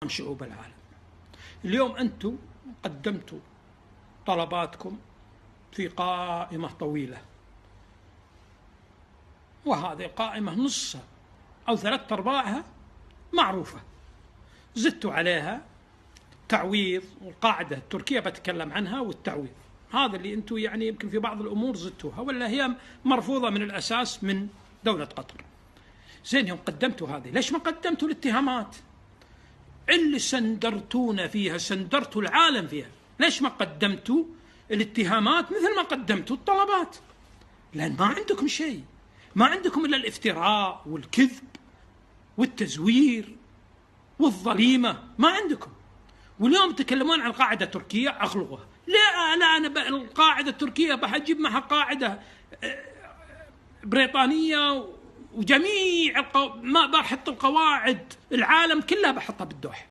عظام شعوب العالم. اليوم أنتم قدمتوا طلباتكم في قائمة طويلة، وهذه القائمة نصها أو 3/4 معروفة، زدتوا عليها تعويض، والقاعدة التركية بتكلم عنها والتعويض، هذا اللي أنتم يعني يمكن في بعض الأمور زدتوها ولا هي مرفوضة من الأساس من دولة قطر. زين، يوم قدمتوا هذه ليش ما قدمتوا الاتهامات اللي سندرتونا فيها، سندرتوا العالم فيها؟ ليش ما قدمتوا الاتهامات مثل ما قدمتوا الطلبات؟ لأن ما عندكم شيء، ما عندكم إلا الافتراء والكذب والتزوير والظليمة، ما عندكم. واليوم تكلمون عن قاعدة تركية أغلقها. لا أنا القاعدة التركية بحجيب معها قاعدة بريطانية وجميع ما بحط القواعد العالم كلها بحطها بالدوحة.